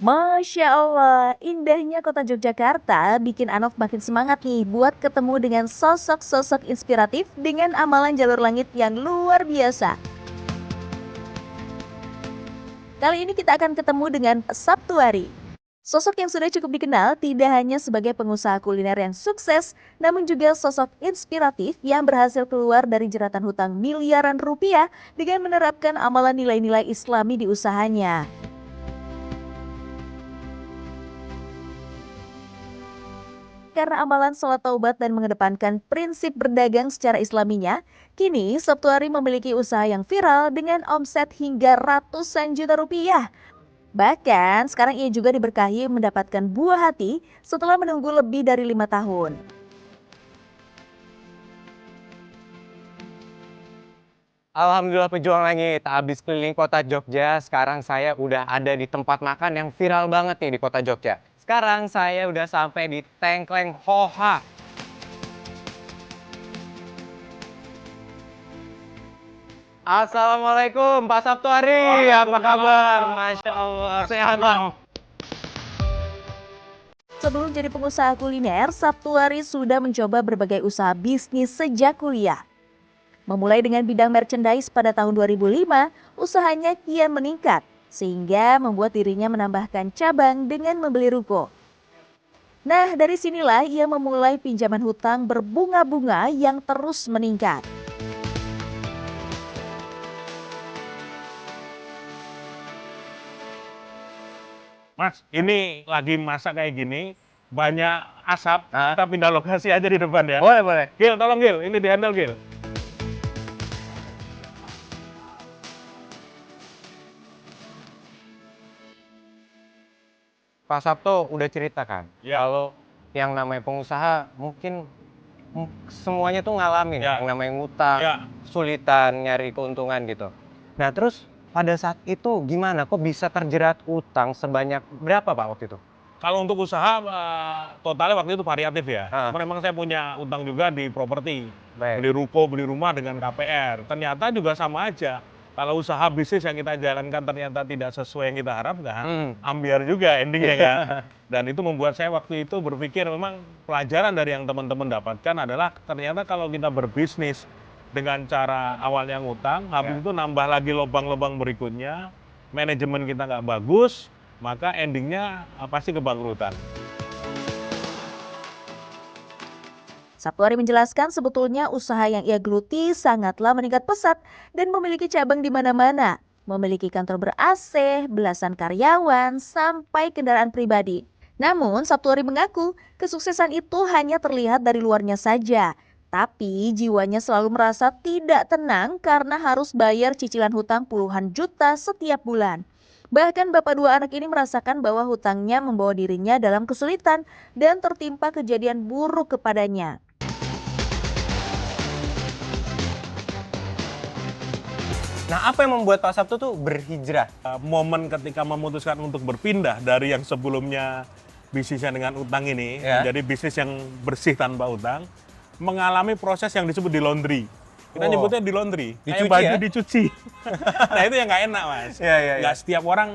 Masya Allah, indahnya kota Yogyakarta bikin Anov makin semangat nih buat ketemu dengan sosok-sosok inspiratif dengan amalan jalur langit yang luar biasa. Kali ini kita akan ketemu dengan Sabtuari. Sosok yang sudah cukup dikenal tidak hanya sebagai pengusaha kuliner yang sukses, namun juga sosok inspiratif yang berhasil keluar dari jeratan hutang miliaran rupiah dengan menerapkan amalan nilai-nilai Islami di usahanya. Karena amalan sholat taubat dan mengedepankan prinsip berdagang secara islaminya, kini Sabtuari memiliki usaha yang viral dengan omset hingga ratusan juta rupiah. Bahkan sekarang ia juga diberkahi mendapatkan buah hati setelah menunggu lebih dari 5 tahun. Alhamdulillah pejuang langit, habis keliling kota Jogja, sekarang saya udah ada di tempat makan yang viral banget nih di kota Jogja. Sekarang saya udah sampai di Tengkleng Hoha. Assalamualaikum Pak Sabtuari, apa kabar? Masya Allah, sehat Bang. Sebelum jadi pengusaha kuliner, Sabtuari sudah mencoba berbagai usaha bisnis sejak kuliah. Memulai dengan bidang merchandise pada tahun 2005, usahanya kian meningkat, sehingga membuat dirinya menambahkan cabang dengan membeli ruko. Nah, dari sinilah ia memulai pinjaman hutang berbunga-bunga yang terus meningkat. Mas, ini lagi masak kayak gini, banyak asap, Hah? kita pindah lokasi aja di depan ya. Boleh, boleh. Gil, tolong Gil, ini di handle Gil. Pak Sabto udah ceritakan, Ya. kalau yang namanya pengusaha mungkin semuanya tuh ngalamin Ya. yang namanya ngutang, Ya. kesulitan nyari keuntungan gitu. Nah terus pada saat itu gimana? Kok bisa terjerat utang sebanyak berapa Pak waktu itu? Kalau untuk usaha, totalnya waktu itu variatif ya. Ah. Memang saya punya utang juga di properti. Baik. Beli ruko, beli rumah dengan KPR. Ternyata juga sama aja. Kalau usaha bisnis yang kita jalankan ternyata tidak sesuai yang kita harapkan, ambiar juga endingnya kan. Dan itu membuat saya waktu itu berpikir memang pelajaran dari yang teman-teman dapatkan adalah ternyata kalau kita berbisnis dengan cara awalnya ngutang, habis itu nambah lagi lubang-lubang berikutnya, manajemen kita nggak bagus, maka endingnya pasti kebangkrutan. Sabtuari menjelaskan sebetulnya usaha yang ia geluti sangatlah meningkat pesat dan memiliki cabang di mana-mana. Memiliki kantor ber-AC, belasan karyawan, sampai kendaraan pribadi. Namun, Sabtuari mengaku kesuksesan itu hanya terlihat dari luarnya saja. Tapi jiwanya selalu merasa tidak tenang karena harus bayar cicilan hutang puluhan juta setiap bulan. Bahkan bapak dua anak ini merasakan bahwa hutangnya membawa dirinya dalam kesulitan dan tertimpa kejadian buruk kepadanya. Nah apa yang membuat Pak Sabto tuh berhijrah? Momen ketika memutuskan untuk berpindah dari yang sebelumnya bisnisnya dengan utang ini, Ya. menjadi bisnis yang bersih tanpa utang, mengalami proses yang disebut di laundry. Kita Oh. nyebutnya di laundry, Dicuci kayak baju ya? dicuci. Nah itu yang nggak enak Mas. Iya, iya, Nggak iya. setiap orang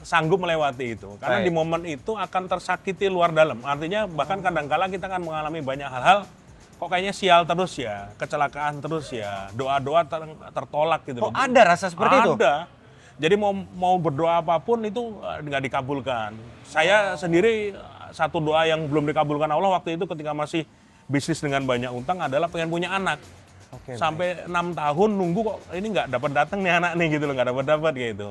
sanggup melewati itu. Karena Baik. di momen itu akan tersakiti luar dalam. Artinya bahkan kadang-kala kita akan mengalami banyak hal-hal, kok kayaknya sial terus ya, kecelakaan terus ya, doa-doa tertolak gitu. Oh loh. ada rasa seperti itu? Ada. Jadi mau berdoa apapun itu nggak dikabulkan. Saya sendiri satu doa yang belum dikabulkan Allah waktu itu ketika masih bisnis dengan banyak utang adalah pengen punya anak. Oke, Sampai 6 tahun nunggu kok ini nggak dapat datang nih anak nih gitu loh, nggak dapat gitu.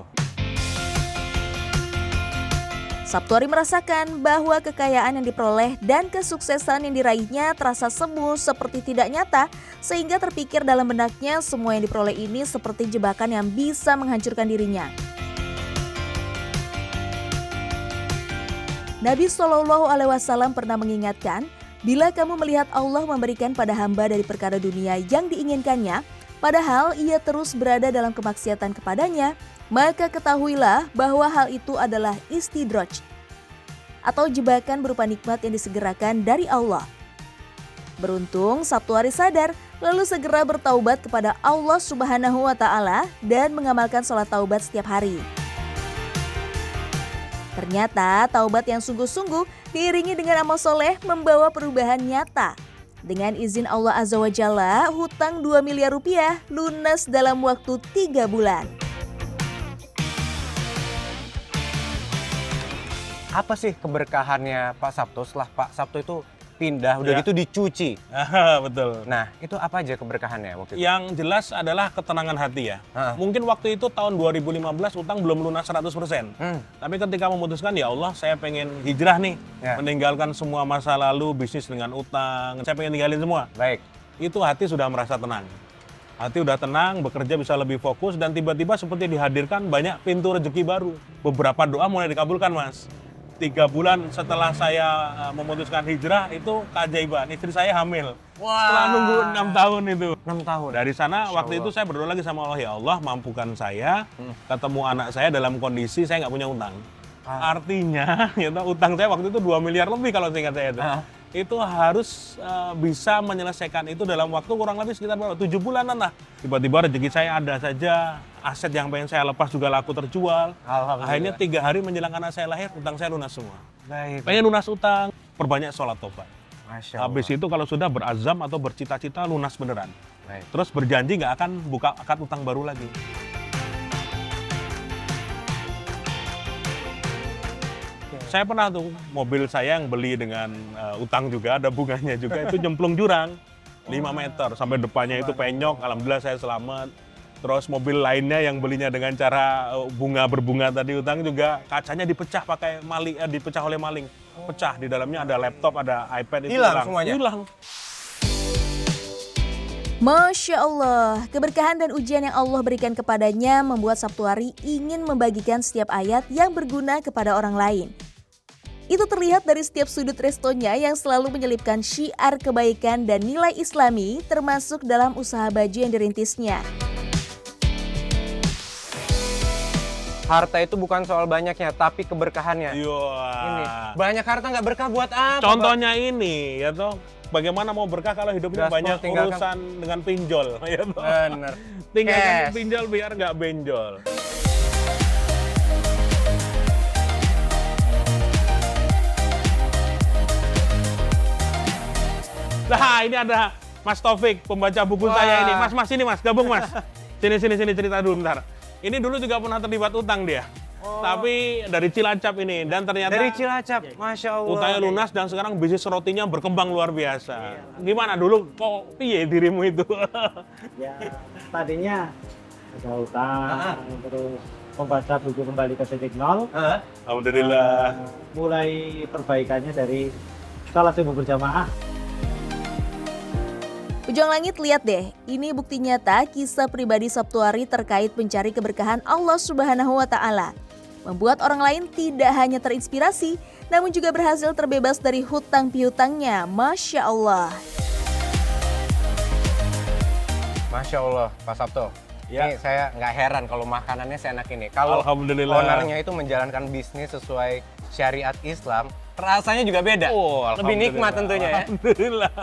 Sabtuari merasakan bahwa kekayaan yang diperoleh dan kesuksesan yang diraihnya terasa semu seperti tidak nyata, sehingga terpikir dalam benaknya semua yang diperoleh ini seperti jebakan yang bisa menghancurkan dirinya. Nabi Shallallahu Alaihi Wasallam pernah mengingatkan, bila kamu melihat Allah memberikan pada hamba dari perkara dunia yang diinginkannya, padahal ia terus berada dalam kemaksiatan kepadanya, maka ketahuilah bahwa hal itu adalah istidraj, atau jebakan berupa nikmat yang disegerakan dari Allah. Beruntung Sabtuari sadar, lalu segera bertaubat kepada Allah Subhanahu wa Ta'ala dan mengamalkan sholat taubat setiap hari. Ternyata taubat yang sungguh-sungguh diiringi dengan amal soleh membawa perubahan nyata. Dengan izin Allah Azza wa Jalla, hutang 2 miliar rupiah lunas dalam waktu 3 bulan. Apa sih keberkahannya Pak Sabto setelah Pak Sabto itu pindah, udah Ya. gitu dicuci? Betul. Nah, itu apa aja keberkahannya waktu itu? Yang jelas adalah ketenangan hati ya. Mungkin waktu itu tahun 2015 utang belum lunas 100%. Tapi ketika memutuskan, ya Allah saya pengen hijrah nih. Ya. Meninggalkan semua masa lalu, bisnis dengan utang. Saya pengen tinggalin semua. Baik. Itu hati sudah merasa tenang. Hati udah tenang, bekerja bisa lebih fokus, dan tiba-tiba seperti dihadirkan banyak pintu rezeki baru. Beberapa doa mulai dikabulkan, Mas. 3 bulan setelah saya memutuskan hijrah, itu keajaiban. Istri saya hamil. Setelah nunggu 6 tahun itu. 6 tahun. Dari sana, Masya waktu Allah. itu saya berdoa lagi sama Allah, ya Allah mampukan saya ketemu anak saya dalam kondisi saya nggak punya utang. Artinya, gitu, utang saya waktu itu 2 miliar lebih kalau seingat saya itu. Itu harus bisa menyelesaikan itu dalam waktu kurang lebih sekitar 7 bulanan lah. Tiba-tiba rezeki saya ada saja, aset yang pengen saya lepas juga laku terjual. Alhamdulillah. Akhirnya 3 hari menjelang anak saya lahir, utang saya lunas semua. Baik. Pengen lunas utang, perbanyak sholat tobat. Masya Allah. Habis itu kalau sudah berazam atau bercita-cita lunas beneran. Baik. Terus berjanji nggak akan buka akad utang baru lagi. Saya pernah tuh, mobil saya yang beli dengan utang juga, ada bunganya juga, itu nyemplung jurang 5 meter. Sampai depannya itu penyok, alhamdulillah saya selamat. Terus mobil lainnya yang belinya dengan cara berbunga tadi utang juga, kacanya dipecah pakai maling, dipecah oleh maling. Pecah, di dalamnya ada laptop, ada iPad, itu Hilang semuanya? Hilang. Masya Allah, keberkahan dan ujian yang Allah berikan kepadanya membuat Sabtuari ingin membagikan setiap ayat yang berguna kepada orang lain. Itu terlihat dari setiap sudut restonya yang selalu menyelipkan syiar kebaikan dan nilai islami termasuk dalam usaha baju yang dirintisnya. Harta itu bukan soal banyaknya, tapi keberkahannya. Iya. Ini, banyak harta nggak berkah buat apa? Contohnya ini, ya toh. Bagaimana mau berkah kalau hidupnya Gaspol banyak tinggalkan. urusan dengan pinjol, ya toh. Bener. Tinggalkan Cash. pinjol biar nggak benjol. Nah, ini ada Mas Taufik, pembaca buku saya ini. Mas, ini Mas, gabung Mas. Sini cerita dulu bentar. Ini dulu juga pernah terlibat utang dia. Tapi dari Cilacap ini, dan ternyata Dari Cilacap, Masya Allah. utangnya lunas dan sekarang bisnis rotinya berkembang luar biasa. Gimana dulu kok piye dirimu itu? Ya, tadinya ada utang, terus membaca buku kembali ke titik nol. Alhamdulillah. Mulai perbaikannya dari salat subuh berjamaah. Pejuang Langit, lihat deh, ini bukti nyata kisah pribadi Sabtuari terkait mencari keberkahan Allah Subhanahu wa Ta'ala. Membuat orang lain tidak hanya terinspirasi, namun juga berhasil terbebas dari hutang piutangnya. Masya Allah. Masya Allah, Pak Sabto. Ya. Ini saya nggak heran kalau makanannya seenak ini. Kalau Alhamdulillah. ownernya itu menjalankan bisnis sesuai syariat Islam, rasanya juga beda. Oh, Lebih nikmat alhamdulillah. tentunya ya. Alhamdulillah.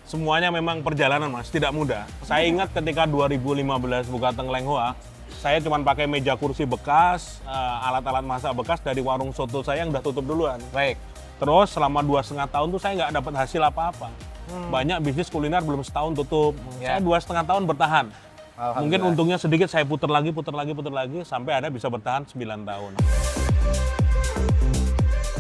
Semuanya memang perjalanan Mas, tidak mudah. Saya ingat ketika 2015 buka Tengkleng Hoa, saya cuma pakai meja kursi bekas, alat-alat masak bekas dari warung soto saya yang udah tutup duluan. Baik. Terus selama 2,5 tahun tuh saya nggak dapat hasil apa-apa. Banyak bisnis kuliner belum setahun tutup. Ya. Saya 2,5 tahun bertahan. Alhamdulillah. Mungkin untungnya sedikit, saya putar lagi, sampai ada bisa bertahan 9 tahun.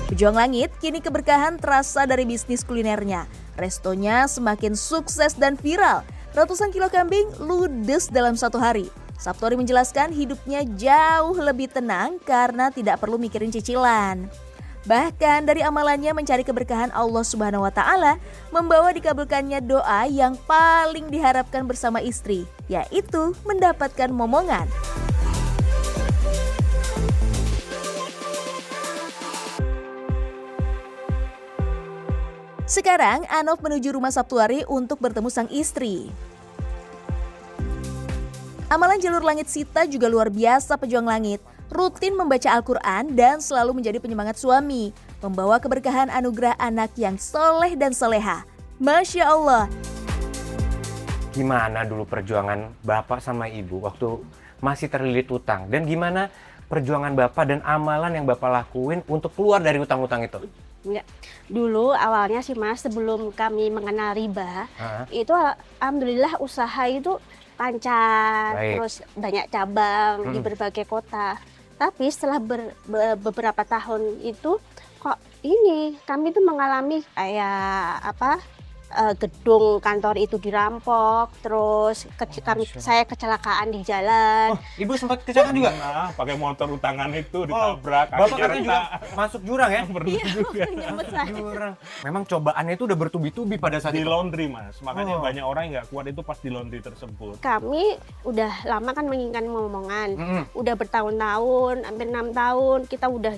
Pejuang Langit, kini keberkahan terasa dari bisnis kulinernya. Restonya semakin sukses dan viral. Ratusan kilo kambing ludes dalam 1 hari. Sabtuari menjelaskan hidupnya jauh lebih tenang karena tidak perlu mikirin cicilan. Bahkan dari amalannya mencari keberkahan Allah Subhanahu wa Ta'ala, membawa dikabulkannya doa yang paling diharapkan bersama istri, yaitu mendapatkan momongan. Sekarang Anof menuju rumah Sabtuari untuk bertemu sang istri. Amalan jalur langit Sita juga luar biasa. Pejuang Langit rutin membaca Al-Quran dan selalu menjadi penyemangat suami, membawa keberkahan anugerah anak yang soleh dan soleha. Masya Allah. Gimana dulu perjuangan Bapak sama Ibu waktu masih terlilit utang? Dan gimana perjuangan Bapak dan amalan yang Bapak lakuin untuk keluar dari utang-utang itu? Enggak. Dulu awalnya sih Mas, sebelum kami mengenal riba, itu alhamdulillah usaha itu lancar, Baik. terus banyak cabang di berbagai kota. Tapi setelah beberapa tahun itu kok ini kami tuh mengalami kayak gedung kantor itu dirampok, terus saya kecelakaan di jalan. Oh, Ibu sempat kecelakaan juga? Nah, pakai motor utangan itu ditabrak, Bapak kakinya katanya juga retak. masuk jurang ya? Pernah juga. Nyambut saya. Jurang. Memang cobaannya itu udah bertubi-tubi pada saat Di itu. laundry Mas, makanya Oh. banyak orang yang nggak kuat itu pas di laundry tersebut. Kami udah lama kan menginginkan omongan, Mm-mm. udah bertahun-tahun, hampir 6 tahun, kita udah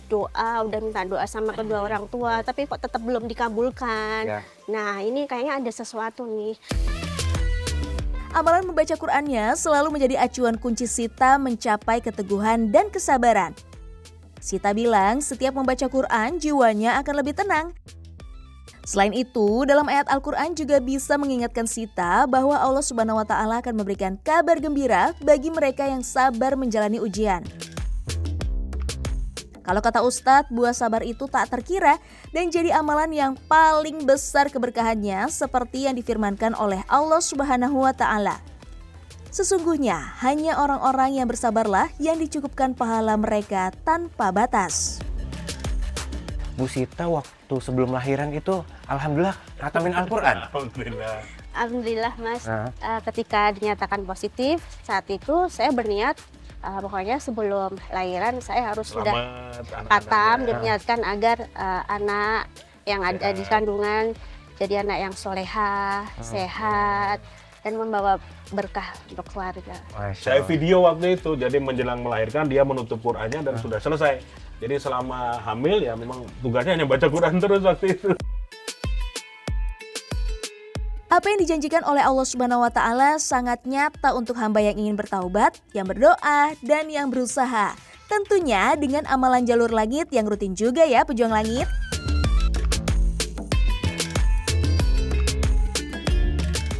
udah minta doa sama kedua orang tua, tapi kok tetap belum dikabulkan. Ya. Nah ini kayaknya ada sesuatu nih. Amalan membaca Qur'annya selalu menjadi acuan kunci Sita mencapai keteguhan dan kesabaran. Sita bilang setiap membaca Qur'an jiwanya akan lebih tenang. Selain itu, dalam ayat Al-Quran juga bisa mengingatkan Sita bahwa Allah Subhanahu wa Ta'ala akan memberikan kabar gembira bagi mereka yang sabar menjalani ujian. Kalau kata Ustadz, buah sabar itu tak terkira dan jadi amalan yang paling besar keberkahannya seperti yang difirmankan oleh Allah Subhanahu wa Ta'ala. Sesungguhnya hanya orang-orang yang bersabarlah yang dicukupkan pahala mereka tanpa batas. Bu Sita waktu sebelum lahiran itu alhamdulillah ngatamin Al-Quran. Alhamdulillah. Alhamdulillah Mas, Nah. ketika dinyatakan positif, saat itu saya berniat pokoknya sebelum lahiran saya harus sudah Selamat khatam anak-anaknya. dan niatkan agar anak yang ada di kandungan jadi anak yang soleha, sehat, dan membawa berkah untuk keluarga. Saya video waktu itu, jadi menjelang melahirkan dia menutup Qur'annya dan sudah selesai. Jadi selama hamil ya memang tugasnya hanya baca Qur'an terus waktu itu. Apa yang dijanjikan oleh Allah Subhanahu wa Ta'ala sangat nyata untuk hamba yang ingin bertaubat, yang berdoa, dan yang berusaha. Tentunya dengan amalan jalur langit yang rutin juga ya pejuang langit.